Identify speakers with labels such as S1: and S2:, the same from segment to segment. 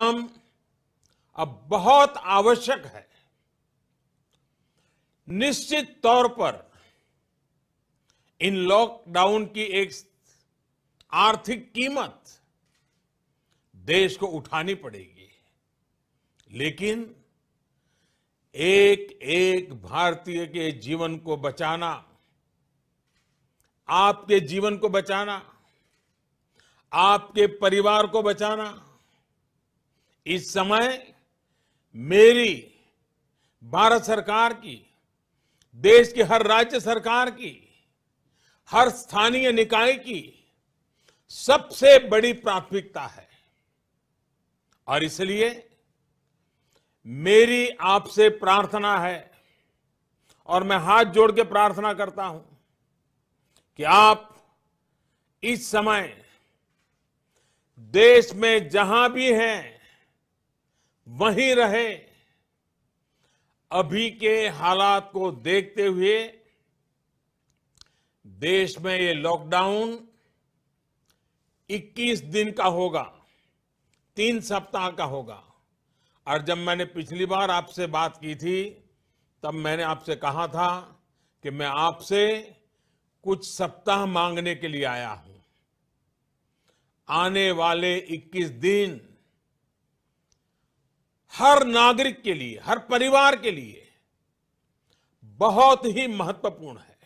S1: काम अब बहुत आवश्यक है। निश्चित तौर पर इन लॉकडाउन की एक आर्थिक कीमत देश को उठानी पड़ेगी, लेकिन एक एक भारतीय के जीवन को बचाना, आपके जीवन को बचाना, आपके परिवार को बचाना, इस समय मेरी, भारत सरकार की, देश की हर राज्य सरकार की, हर स्थानीय निकाय की सबसे बड़ी प्राथमिकता है। और इसलिए मेरी आपसे प्रार्थना है और मैं हाथ जोड़ के प्रार्थना करता हूं कि आप इस समय देश में जहां भी हैं वहीं रहे। अभी के हालात को देखते हुए देश में ये लॉकडाउन 21 दिन का होगा, 3 सप्ताह का होगा। और जब मैंने पिछली बार आपसे बात की थी तब मैंने आपसे कहा था कि मैं आपसे कुछ सप्ताह मांगने के लिए आया हूं। आने वाले 21 दिन हर नागरिक के लिए, हर परिवार के लिए बहुत ही महत्वपूर्ण है।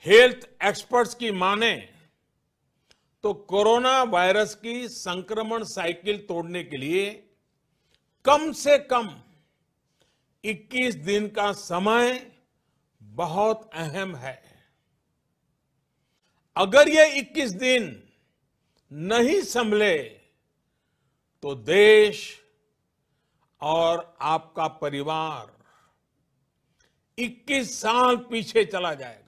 S1: हेल्थ एक्सपर्ट्स की माने तो कोरोना वायरस की संक्रमण साइकिल तोड़ने के लिए कम से कम 21 दिन का समय बहुत अहम है। अगर ये 21 दिन नहीं संभले तो देश और आपका परिवार 21 साल पीछे चला जाएगा।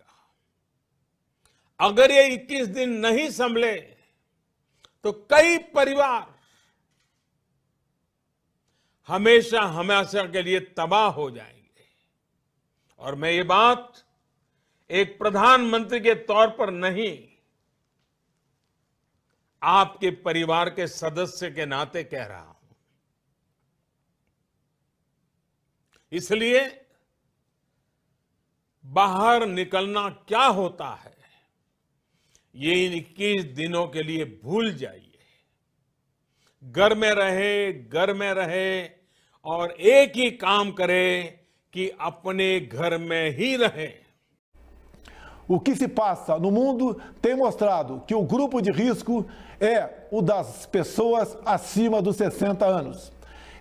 S1: अगर ये 21 दिन नहीं संभले तो कई परिवार हमेशा हमेशा के लिए तबाह हो जाएंगे। और मैं ये बात एक प्रधानमंत्री के तौर पर नहीं, आपके परिवार के सदस्य के नाते कह रहा हूं। इसलिए बाहर निकलना क्या होता है ये इन 21 दिनों के लिए भूल जाइए। घर में रहे और एक ही काम करें कि अपने घर में ही रहें।
S2: O que se passa no mundo tem mostrado que o grupo de risco é o das pessoas acima dos 60 anos.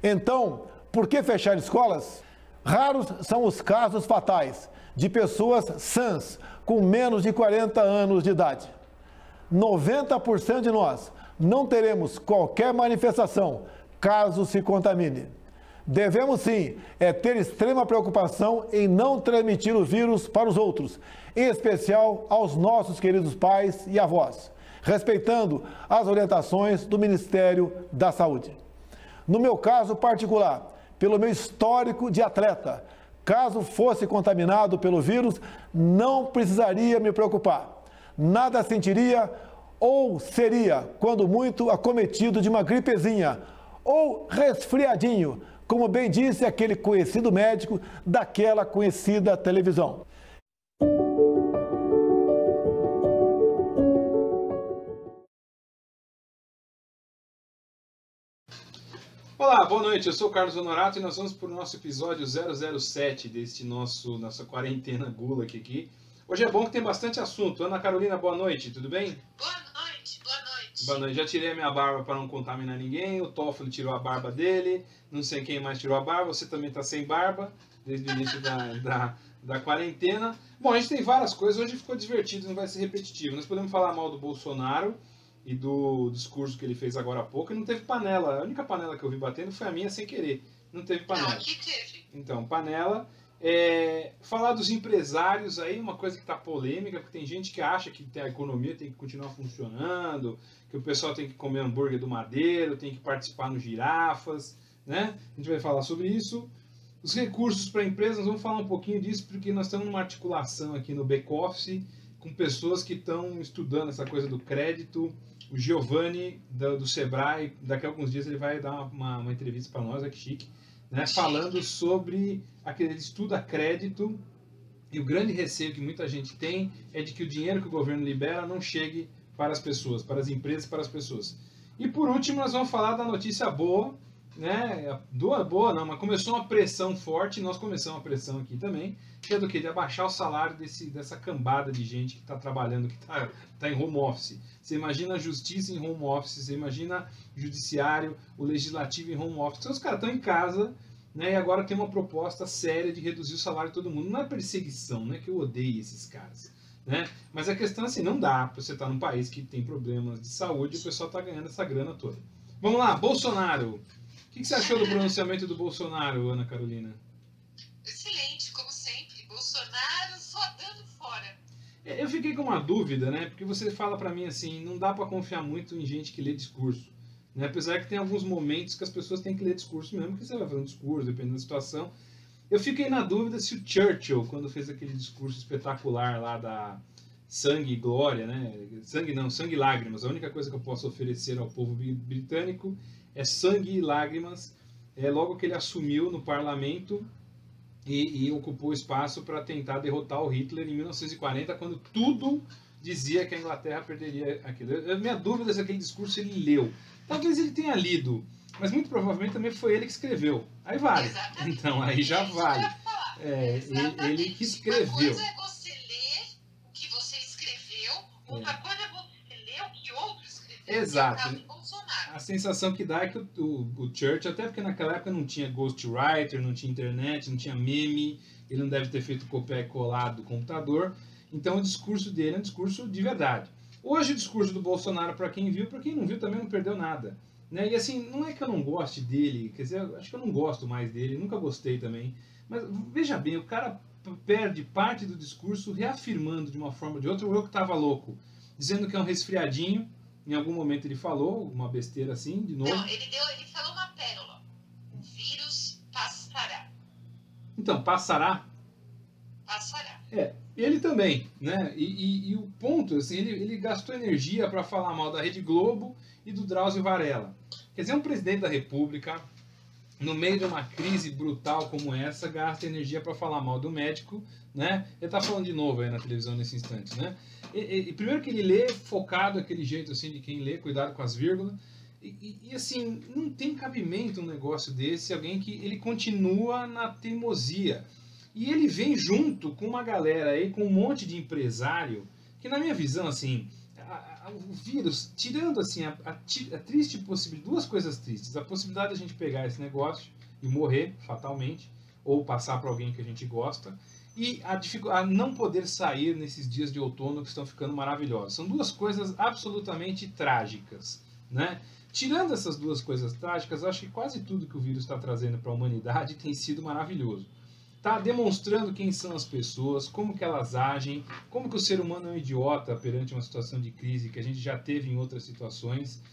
S2: Então, por que fechar escolas? Raros são os casos fatais de pessoas sãs com menos de 40 anos de idade. 90% de nós não teremos qualquer manifestação caso se contamine. Devemos sim ter extrema preocupação em não transmitir o vírus para os outros, em especial aos nossos queridos pais e avós, respeitando as orientações do Ministério da Saúde. No meu caso particular, pelo meu histórico de atleta, caso fosse contaminado pelo vírus, não precisaria me preocupar. Nada sentiria ou seria, quando muito, acometido de uma gripezinha ou resfriadinho, como bem disse aquele conhecido médico daquela conhecida televisão.
S3: Olá, boa noite, eu sou o Carlos Honorato e nós vamos para o nosso episódio 007 deste nossa quarentena Gulag aqui. Hoje é bom que tem bastante assunto. Ana Carolina, boa noite, tudo bem?
S4: Boa noite, boa noite.
S3: Boa noite, já tirei a minha barba para não contaminar ninguém, o Toffoli tirou a barba dele, não sei quem mais tirou a barba, você também está sem barba, desde o início da quarentena. Bom, a gente tem várias coisas, hoje ficou divertido, não vai ser repetitivo. Nós podemos falar mal do Bolsonaro e do discurso que ele fez agora há pouco, e não teve panela. A única panela que eu vi batendo foi a minha sem querer, não teve panela.
S4: Não, aqui teve.
S3: Então, panela. Falar dos empresários aí, uma coisa que está polêmica, porque tem gente que acha que a economia tem que continuar funcionando, que o pessoal tem que comer hambúrguer do Madeiro, tem que participar no Girafas, né? A gente vai falar sobre isso. Os recursos para empresas, nós vamos falar um pouquinho disso, porque nós estamos numa articulação aqui no back-office com pessoas que estão estudando essa coisa do crédito, O Giovanni, do Sebrae, daqui a alguns dias ele vai dar uma entrevista para nós, que chique, né, falando sobre aquele estudo a crédito, e o grande receio que muita gente tem é de que o dinheiro que o governo libera não chegue para as pessoas, para as empresas, para as pessoas. E por último, nós vamos falar da notícia boa, né? Boa não, mas começou uma pressão forte, nós começamos uma pressão aqui também, que é do que? De abaixar o salário dessa cambada de gente que está trabalhando, que está em home office. Você imagina a justiça em home office, você imagina o judiciário, o legislativo em home office. Então, os caras estão em casa, né, e agora tem uma proposta séria de reduzir o salário de todo mundo. Não é perseguição, não é que eu odeie esses caras, né? Mas a questão é assim, não dá para você estar num país que tem problemas de saúde e o pessoal está ganhando essa grana toda. Vamos lá, Bolsonaro. O que você achou do pronunciamento do Bolsonaro, Ana Carolina?
S4: Excelente, como sempre. Bolsonaro só dando fora.
S3: Eu fiquei com uma dúvida, né? Porque você fala para mim assim, não dá para confiar muito em gente que lê discurso, né? Apesar que tem alguns momentos que as pessoas têm que ler discurso mesmo, que você vai fazer um discurso, dependendo da situação. Eu fiquei na dúvida se o Churchill, quando fez aquele discurso espetacular lá da sangue e glória, né? Sangue não, sangue e lágrimas. A única coisa que eu posso oferecer ao povo britânico é sangue e lágrimas. Logo que ele assumiu no parlamento e ocupou espaço para tentar derrotar o Hitler em 1940, quando tudo dizia que a Inglaterra perderia aquilo. Minha dúvida é se aquele discurso ele leu. Talvez ele tenha lido, mas muito provavelmente também foi ele que escreveu. Aí vale.
S4: Exatamente.
S3: Então, aí já vale. Ele que escreveu.
S4: Uma coisa é você ler o que você escreveu, outra coisa é você ler o que outro escreveu.
S3: Exato.
S4: No caso do Bolsonaro.
S3: A sensação que dá é que o Churchill, até porque naquela época não tinha ghostwriter, não tinha internet, não tinha meme, ele não deve ter feito copia e colado do computador, então o discurso dele é um discurso de verdade. Hoje o discurso do Bolsonaro, para quem viu, para quem não viu também não perdeu nada, né? E assim, não é que eu não goste dele, quer dizer, acho que eu não gosto mais dele, nunca gostei também, mas veja bem, o cara perde parte do discurso reafirmando de uma forma ou de outra o eu que estava louco, dizendo que é um resfriadinho. Em algum momento ele falou uma besteira assim, de novo.
S4: Não, ele falou uma pérola. O vírus passará.
S3: Então, passará?
S4: Passará.
S3: Ele também, né? E o ponto, assim, ele gastou energia para falar mal da Rede Globo e do Drauzio Varela. Quer dizer, um presidente da República, no meio de uma crise brutal como essa, gasta energia para falar mal do médico, né? Ele tá falando de novo aí na televisão nesse instante, né? E primeiro que ele lê focado daquele jeito assim de quem lê, cuidado com as vírgulas. E assim, não tem cabimento um negócio desse, alguém que ele continua na teimosia. E ele vem junto com uma galera aí, com um monte de empresário, que na minha visão, assim, o vírus, tirando assim a triste possibilidade, duas coisas tristes, a possibilidade de a gente pegar esse negócio e morrer fatalmente, ou passar para alguém que a gente gosta, e a não poder sair nesses dias de outono que estão ficando maravilhosos. São duas coisas absolutamente trágicas, né? Tirando essas duas coisas trágicas, eu acho que quase tudo que o vírus está trazendo para a humanidade tem sido maravilhoso. Está demonstrando quem são as pessoas, como que elas agem, como que o ser humano é um idiota perante uma situação de crise que a gente já teve em outras situações.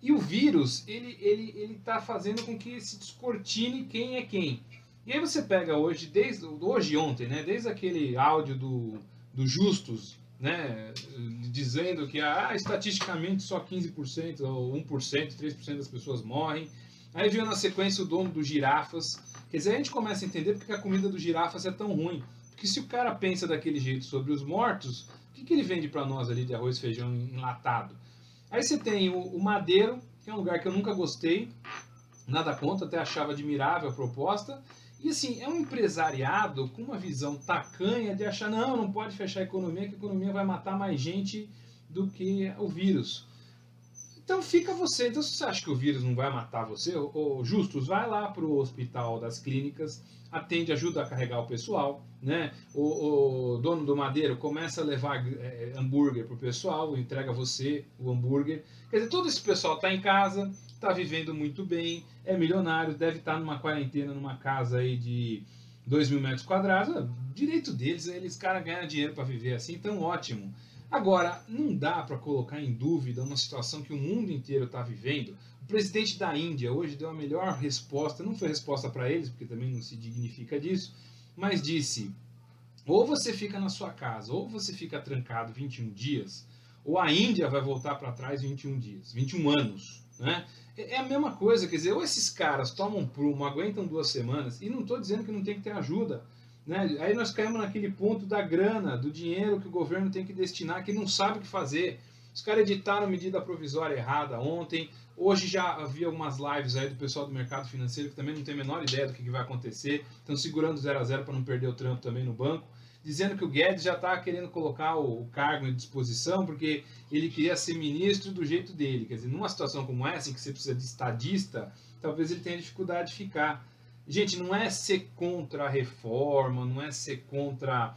S3: E o vírus, ele está fazendo com que se descortine quem é quem. E aí você pega hoje e ontem, né, desde aquele áudio do Justus, né, dizendo que estatisticamente só 15% ou 1%, 3% das pessoas morrem. Aí veio na sequência o dono do Girafas. Quer dizer, a gente começa a entender porque a comida do Girafas é tão ruim. Porque se o cara pensa daquele jeito sobre os mortos, o que ele vende para nós ali de arroz e feijão enlatado? Aí você tem o Madeiro, que é um lugar que eu nunca gostei, nada contra, até achava admirável a proposta. E assim, é um empresariado com uma visão tacanha de achar, não pode fechar a economia, que a economia vai matar mais gente do que o vírus. Então fica você. Então se você acha que o vírus não vai matar você, o Justus, vai lá para o hospital das clínicas, atende, ajuda a carregar o pessoal, né? O dono do Madeiro começa a levar hambúrguer para o pessoal, entrega você o hambúrguer. Quer dizer, todo esse pessoal está em casa, está vivendo muito bem, é milionário, deve estar numa quarentena, numa casa aí de 2.000 metros quadrados. Direito deles, eles caras ganham dinheiro para viver assim, então ótimo. Agora, não dá para colocar em dúvida uma situação que o mundo inteiro está vivendo. O presidente da Índia hoje deu a melhor resposta, não foi resposta para eles, porque também não se dignifica disso, mas disse, ou você fica na sua casa, ou você fica trancado 21 dias, ou a Índia vai voltar para trás 21 dias, 21 anos, né? É a mesma coisa, quer dizer, ou esses caras tomam prumo, aguentam 2 semanas, e não estou dizendo que não tem que ter ajuda, né? Aí nós caímos naquele ponto da grana, do dinheiro que o governo tem que destinar, que não sabe o que fazer. Os caras editaram medida provisória errada ontem, hoje já havia algumas lives aí do pessoal do mercado financeiro que também não tem a menor ideia do que vai acontecer, estão segurando 0 a 0 para não perder o trampo também no banco, dizendo que o Guedes já está querendo colocar o cargo à disposição porque ele queria ser ministro do jeito dele. Quer dizer, numa situação como essa, em que você precisa de estadista, talvez ele tenha dificuldade de ficar. Gente, não é ser contra a reforma, não é ser contra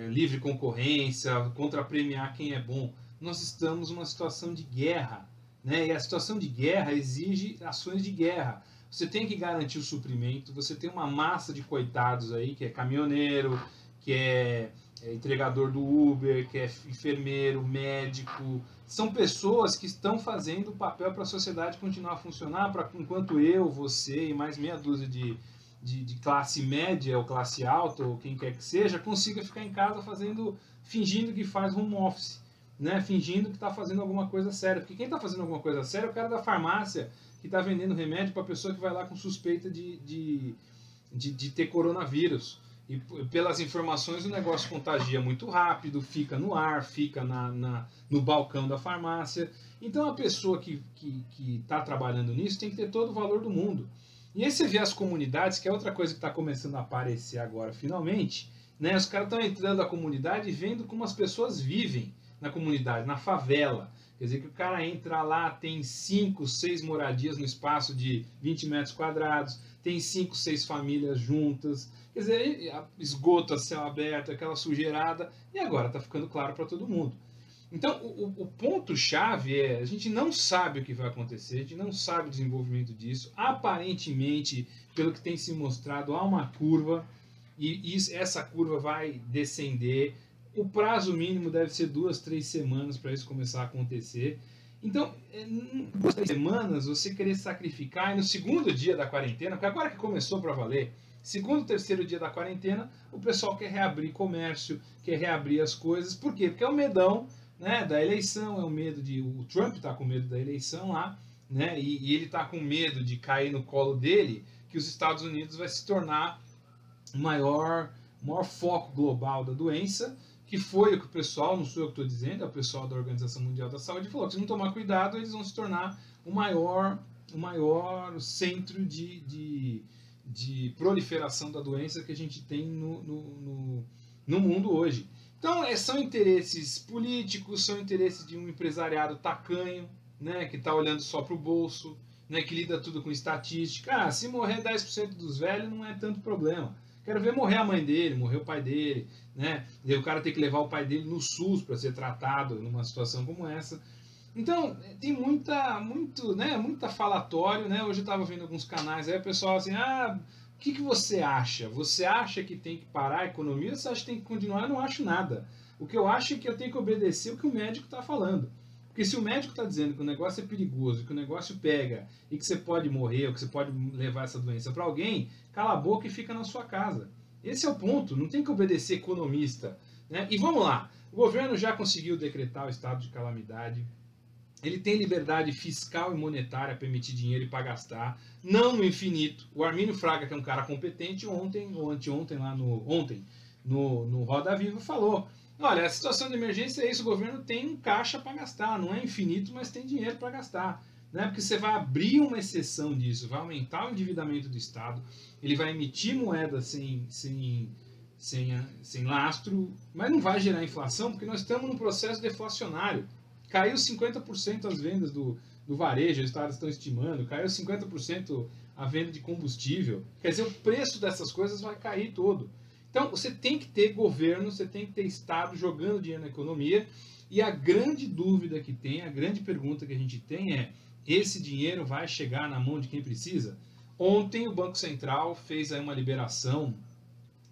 S3: livre concorrência, contra premiar quem é bom. Nós estamos numa situação de guerra, né? E a situação de guerra exige ações de guerra. Você tem que garantir o suprimento, você tem uma massa de coitados aí, que é caminhoneiro, que é entregador do Uber, que é enfermeiro, médico. São pessoas que estão fazendo o papel para a sociedade continuar a funcionar, enquanto eu, você e mais meia dúzia de classe média ou classe alta, ou quem quer que seja, consiga ficar em casa fingindo que faz home office, né? Fingindo que está fazendo alguma coisa séria. Porque quem está fazendo alguma coisa séria é o cara da farmácia, que está vendendo remédio para a pessoa que vai lá com suspeita de ter coronavírus. E pelas informações o negócio contagia muito rápido, fica no ar, fica no balcão da farmácia. Então a pessoa que está trabalhando nisso tem que ter todo o valor do mundo. E aí você vê as comunidades, que é outra coisa que está começando a aparecer agora finalmente, né? Os caras estão entrando na comunidade e vendo como as pessoas vivem na comunidade, na favela. Quer dizer que o cara entra lá, tem 5, 6 moradias no espaço de 20 metros quadrados, tem 5, 6 famílias juntas, quer dizer, esgoto a céu aberto, aquela sujeirada, e agora está ficando claro para todo mundo. Então, o ponto-chave é, a gente não sabe o que vai acontecer, a gente não sabe o desenvolvimento disso, aparentemente, pelo que tem se mostrado, há uma curva, e essa curva vai descender. O prazo mínimo deve ser 2, 3 semanas para isso começar a acontecer. Então, 2, 3 semanas você querer sacrificar, e no segundo dia da quarentena, porque agora que começou para valer, segundo, terceiro dia da quarentena, o pessoal quer reabrir comércio, quer reabrir as coisas. Por quê? Porque é o medão, né, da eleição, é o medo de... O Trump está com medo da eleição lá, né, e ele está com medo de cair no colo dele, que os Estados Unidos vai se tornar o maior foco global da doença, que foi o que o pessoal, não sou eu que estou dizendo, é o pessoal da Organização Mundial da Saúde, falou que se não tomar cuidado, eles vão se tornar o maior centro de proliferação da doença que a gente tem no mundo hoje. Então, são interesses políticos, são interesses de um empresariado tacanho, né, que está olhando só para o bolso, né, que lida tudo com estatística. Se morrer 10% dos velhos não é tanto problema. Quero ver morrer a mãe dele, morrer o pai dele, né? E o cara tem que levar o pai dele no SUS para ser tratado numa situação como essa. Então, tem muita falatório, né? Hoje eu estava vendo alguns canais aí, o pessoal assim, o que você acha? Você acha que tem que parar a economia ou você acha que tem que continuar? Eu não acho nada. O que eu acho é que eu tenho que obedecer o que o médico está falando. Porque se o médico está dizendo que o negócio é perigoso, que o negócio pega e que você pode morrer ou que você pode levar essa doença para alguém, cala a boca e fica na sua casa. Esse é o ponto, não tem que obedecer economista, né? E vamos lá, o governo já conseguiu decretar o estado de calamidade, ele tem liberdade fiscal e monetária para emitir dinheiro e para gastar, não no infinito. O Armínio Fraga, que é um cara competente, ontem ou anteontem, no Roda Viva, falou: olha, a situação de emergência é isso, o governo tem um caixa para gastar, não é infinito, mas tem dinheiro para gastar. Né? Porque você vai abrir uma exceção disso, vai aumentar o endividamento do Estado, ele vai emitir moeda sem lastro, mas não vai gerar inflação, porque nós estamos num processo deflacionário. Caiu 50% as vendas do varejo, os estados estão estimando, caiu 50% a venda de combustível. Quer dizer, o preço dessas coisas vai cair todo. Então, você tem que ter governo, você tem que ter Estado jogando dinheiro na economia, e a grande dúvida que tem, a grande pergunta que a gente tem é: esse dinheiro vai chegar na mão de quem precisa? Ontem o Banco Central fez aí uma liberação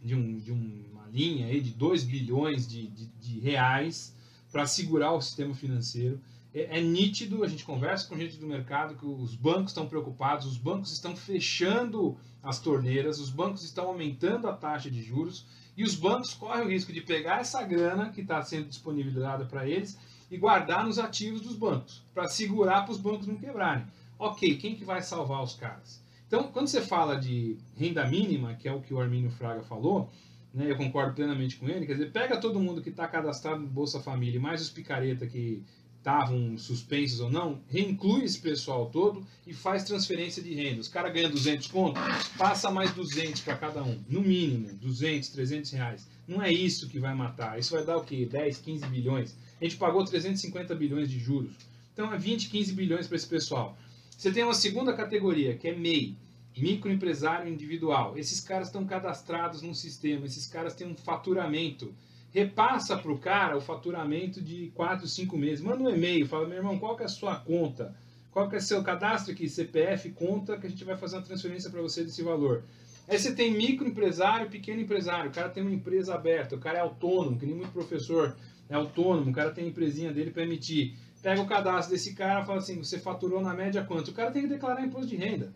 S3: de uma linha aí de 2 bilhões de reais para segurar o sistema financeiro. É nítido, a gente conversa com gente do mercado, que os bancos estão preocupados, os bancos estão fechando as torneiras, os bancos estão aumentando a taxa de juros, E os bancos correm o risco de pegar essa grana que está sendo disponibilizada para eles e guardar nos ativos dos bancos, para segurar para os bancos não quebrarem. Ok, quem que vai salvar os caras? Então, quando você fala de renda mínima, que é o que o Armínio Fraga falou, né, eu concordo plenamente com ele, quer dizer, pega todo mundo que está cadastrado no Bolsa Família, mais os picareta que estavam suspensos ou não, reinclui esse pessoal todo e faz transferência de renda. Os caras ganham 200 conto, passa mais 200 para cada um, no mínimo, 200, 300 reais. Não é isso que vai matar, isso vai dar o quê? 10, 15 bilhões. A gente pagou 350 bilhões de juros, então é 20, 15 bilhões para esse pessoal. Você tem uma segunda categoria, que é MEI, microempresário individual. Esses caras estão cadastrados num sistema, esses caras têm um faturamento. Repassa para o cara o faturamento de 4, 5 meses. Manda um e-mail, fala, meu irmão, qual que é a sua conta? Qual que é o seu cadastro aqui, CPF, conta, que a gente vai fazer uma transferência para você desse valor. Aí você tem microempresário, pequeno empresário, o cara tem uma empresa aberta, o cara é autônomo, que nem muito professor é autônomo, o cara tem a empresinha dele para emitir. Pega o cadastro desse cara e fala assim, você faturou na média quanto? O cara tem que declarar imposto de renda.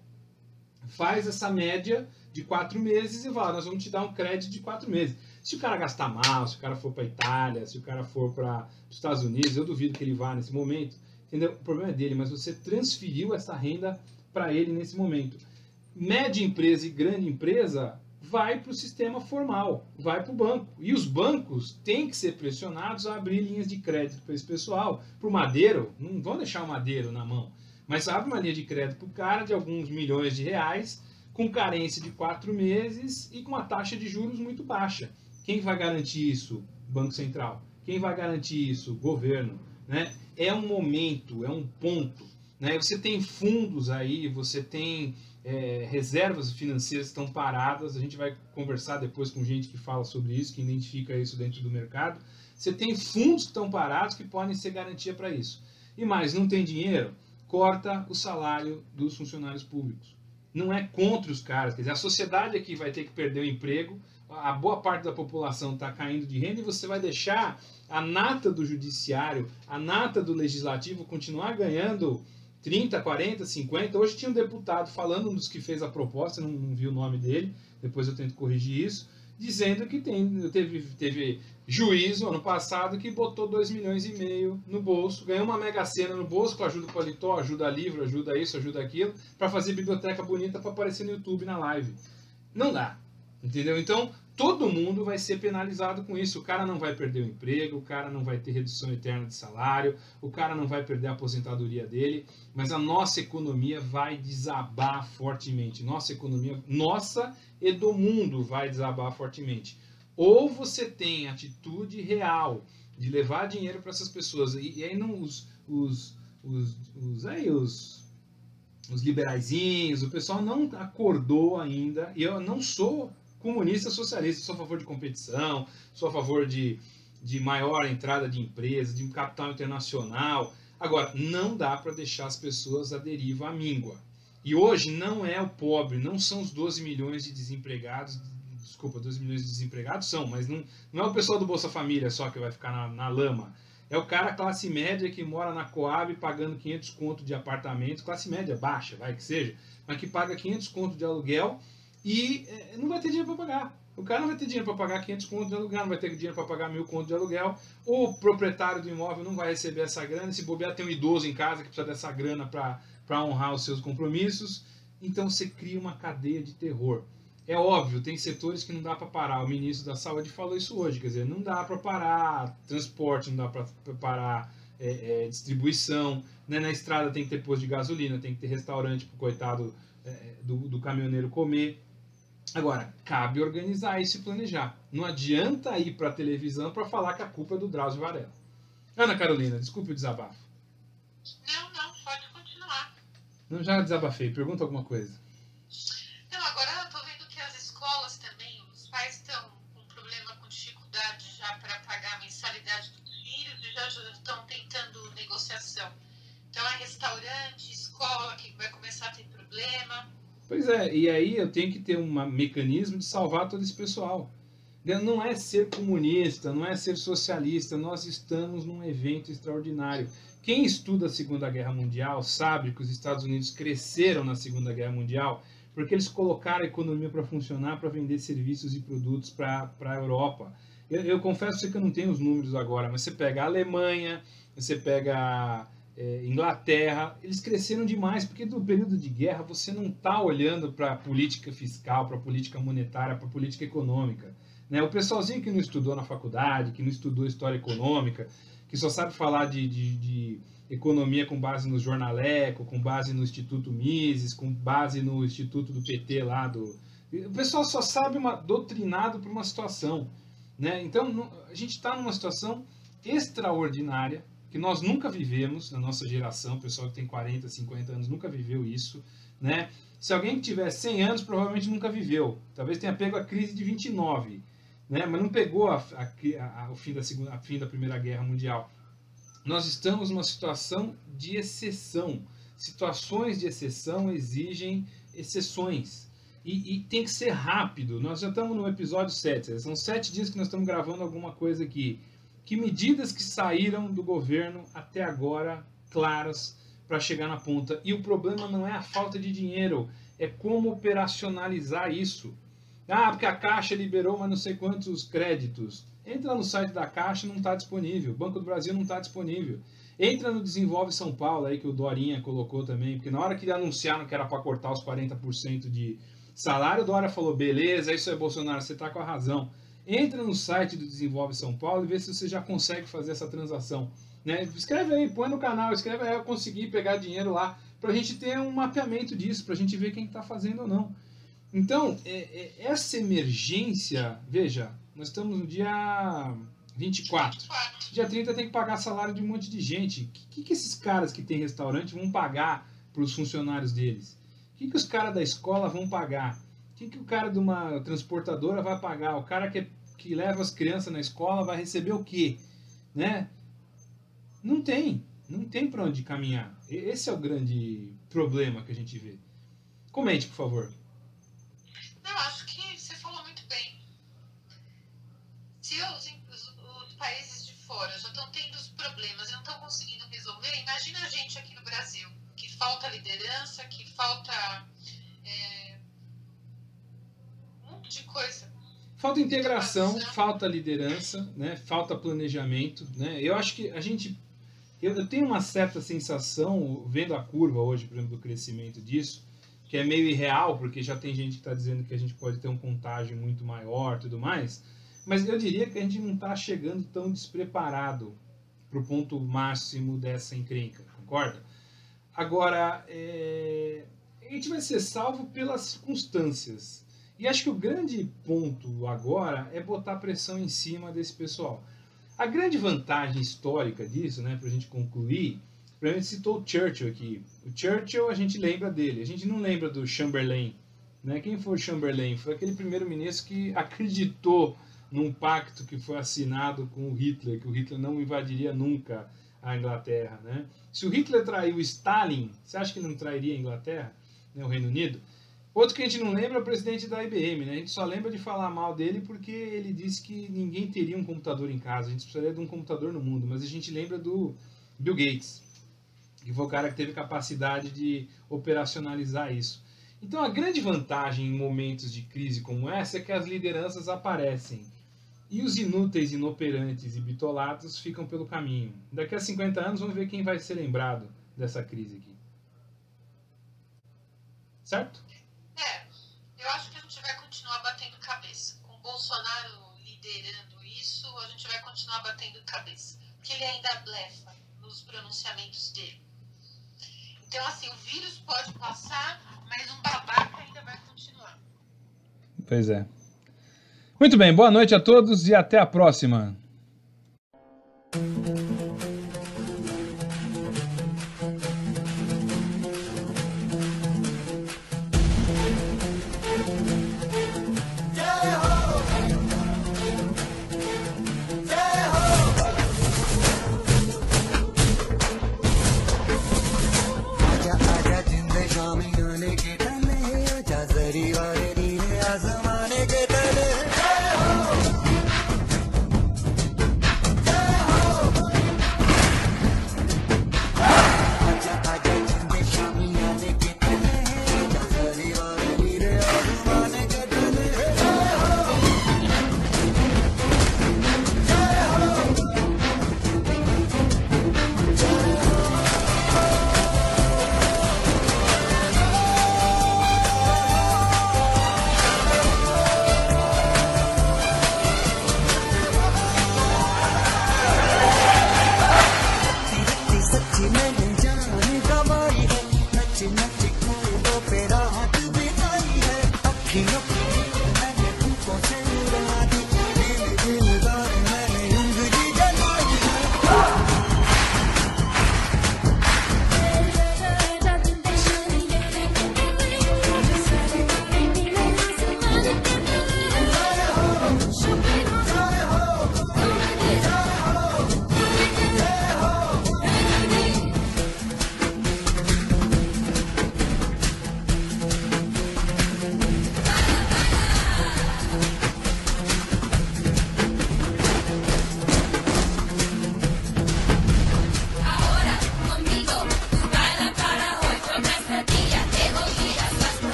S3: Faz essa média de 4 meses e fala, nós vamos te dar um crédito de 4 meses. Se o cara gastar mal, se o cara for para a Itália, se o cara for para os Estados Unidos, eu duvido que ele vá nesse momento, entendeu? O problema é dele, mas você transferiu essa renda para ele nesse momento. Média empresa e grande empresa vai para o sistema formal, vai para o banco. E os bancos têm que ser pressionados a abrir linhas de crédito para esse pessoal. Para o Madeiro, não vão deixar o Madeiro na mão, mas abre uma linha de crédito para o cara de alguns milhões de reais, com carência de 4 meses e com uma taxa de juros muito baixa. Quem vai garantir isso? Banco Central. Quem vai garantir isso? Governo. Né? É um momento, é um ponto. Né? Você tem fundos aí, você tem reservas financeiras que estão paradas, a gente vai conversar depois com gente que fala sobre isso, que identifica isso dentro do mercado. Você tem fundos que estão parados que podem ser garantia para isso. E mais, não tem dinheiro? Corta o salário dos funcionários públicos. Não é contra os caras, quer dizer, a sociedade aqui vai ter que perder o emprego, a boa parte da população está caindo de renda e você vai deixar a nata do judiciário, a nata do legislativo continuar ganhando 30, 40, 50. Hoje tinha um deputado falando, um dos que fez a proposta, não vi o nome dele, depois eu tento corrigir isso, dizendo que teve juízo ano passado que botou 2,5 milhões no bolso, ganhou uma Mega Sena no bolso com ajuda do paletó, ajuda livro, ajuda isso, ajuda aquilo, para fazer biblioteca bonita para aparecer no YouTube na live. Não dá, entendeu? Então, todo mundo vai ser penalizado com isso. O cara não vai perder o emprego, o cara não vai ter redução eterna de salário, o cara não vai perder a aposentadoria dele, mas a nossa economia vai desabar fortemente. Nossa economia, nossa e do mundo vai desabar fortemente. Ou você tem atitude real de levar dinheiro para essas pessoas, e aí não os liberaizinhos, o pessoal não acordou ainda, e eu não sou comunista socialista, sou a favor de competição, sou a favor de maior entrada de empresas, de capital internacional. Agora, não dá para deixar as pessoas à deriva à míngua. E hoje não é o pobre, não são os 12 milhões de desempregados, desculpa, 12 milhões de desempregados são, mas não é o pessoal do Bolsa Família só que vai ficar na lama. É o cara classe média que mora na Coab pagando 500 conto de apartamento, classe média baixa, vai que seja, mas que paga 500 conto de aluguel e não vai ter dinheiro para pagar. O cara não vai ter dinheiro para pagar 500 conto de aluguel, não vai ter dinheiro para pagar 1.000 conto de aluguel. O proprietário do imóvel não vai receber essa grana. Se bobear, tem um idoso em casa que precisa dessa grana para honrar os seus compromissos. Então você cria uma cadeia de terror. É óbvio, tem setores que não dá para parar. O ministro da Saúde falou isso hoje, quer dizer, não dá para parar transporte, não dá para parar distribuição. Né? Na estrada tem que ter posto de gasolina, tem que ter restaurante para o coitado do caminhoneiro comer. Agora, cabe organizar isso e planejar. Não adianta ir para a televisão para falar que a culpa é do Drauzio Varela. Ana Carolina, desculpe o desabafo.
S4: Não, pode continuar.
S3: Não, já desabafei. Pergunta alguma coisa.
S4: Não, agora eu estou vendo que as escolas também, os pais estão com problema, com dificuldade já para pagar a mensalidade dos filhos e já estão tentando negociação. Então é restaurante, escola que vai começar a ter problema.
S3: Pois é, e aí eu tenho que ter um mecanismo de salvar todo esse pessoal. Não é ser comunista, não é ser socialista, nós estamos num evento extraordinário. Quem estuda a Segunda Guerra Mundial sabe que os Estados Unidos cresceram na Segunda Guerra Mundial porque eles colocaram a economia para funcionar, para vender serviços e produtos para a Europa. Eu confesso que eu não tenho os números agora, mas você pega a Alemanha, você pega Inglaterra, eles cresceram demais, porque no período de guerra você não está olhando para a política fiscal, para a política monetária, para a política econômica. Né? O pessoalzinho que não estudou na faculdade, que não estudou história econômica, que só sabe falar de economia com base no Jornaleco, com base no Instituto Mises, com base no Instituto do PT lá. O pessoal só sabe doutrinado por uma situação. Né? Então, a gente está numa situação extraordinária, que nós nunca vivemos na nossa geração, o pessoal que tem 40, 50 anos nunca viveu isso. Né? Se alguém que tiver 100 anos, provavelmente nunca viveu. Talvez tenha pego a crise de 29, né? Mas não pegou o fim da Primeira Guerra Mundial. Nós estamos numa situação de exceção. Situações de exceção exigem exceções. E tem que ser rápido. Nós já estamos no episódio 7. São 7 dias que nós estamos gravando alguma coisa aqui. Que medidas que saíram do governo até agora claras para chegar na ponta? E o problema não é a falta de dinheiro, é como operacionalizar isso. Ah, porque a Caixa liberou mas não sei quantos créditos. Entra no site da Caixa, não está disponível. O Banco do Brasil não está disponível. Entra no Desenvolve São Paulo, aí que o Dorinha colocou também, porque na hora que anunciaram que era para cortar os 40% de salário, o Dória falou, beleza, isso é Bolsonaro, você está com a razão. Entra no site do Desenvolve São Paulo e vê se você já consegue fazer essa transação. Né? Escreve aí, põe no canal, escreve aí, eu consegui pegar dinheiro lá, para a gente ter um mapeamento disso, para a gente ver quem está fazendo ou não. Então, essa emergência, veja, nós estamos no dia 24. Dia 30 tem que pagar salário de um monte de gente. O que esses caras que têm restaurante vão pagar para os funcionários deles? O que os caras da escola vão pagar? O que o cara de uma transportadora vai pagar? O cara que leva as crianças na escola vai receber o quê? Né? Não tem para onde caminhar. Esse é o grande problema que a gente vê. Comente, por favor.
S4: Não, acho que você falou muito bem. Se os países de fora já estão tendo os problemas e não estão conseguindo resolver, imagina a gente aqui no Brasil, que falta liderança, que falta um monte de coisa.
S3: Falta integração, falta liderança, né? Falta planejamento. Né? Eu acho que eu tenho uma certa sensação, vendo a curva hoje, por exemplo, do crescimento disso, que é meio irreal, porque já tem gente que está dizendo que a gente pode ter um contágio muito maior e tudo mais, mas eu diria que a gente não está chegando tão despreparado para o ponto máximo dessa encrenca, concorda? Agora, a gente vai ser salvo pelas circunstâncias. E acho que o grande ponto agora é botar pressão em cima desse pessoal. A grande vantagem histórica disso, né, para a gente concluir, a gente citou o Churchill aqui. O Churchill, a gente lembra dele. A gente não lembra do Chamberlain. Né? Quem foi o Chamberlain? Foi aquele primeiro-ministro que acreditou num pacto que foi assinado com o Hitler, que o Hitler não invadiria nunca a Inglaterra. Né? Se o Hitler traiu Stalin, você acha que não trairia a Inglaterra, né, o Reino Unido? Outro que a gente não lembra é o presidente da IBM. Né? A gente só lembra de falar mal dele porque ele disse que ninguém teria um computador em casa. A gente precisaria de um computador no mundo. Mas a gente lembra do Bill Gates, que foi o cara que teve capacidade de operacionalizar isso. Então a grande vantagem em momentos de crise como essa é que as lideranças aparecem. E os inúteis, inoperantes e bitolados ficam pelo caminho. Daqui a 50 anos vamos ver quem vai ser lembrado dessa crise aqui. Certo?
S4: Eu acho que a gente vai continuar batendo cabeça. Com o Bolsonaro liderando isso, a gente vai continuar batendo cabeça. Porque ele ainda blefa nos pronunciamentos dele. Então, assim, o vírus pode passar, mas um babaca ainda vai continuar.
S3: Pois é. Muito bem, boa noite a todos e até a próxima.
S5: Coming.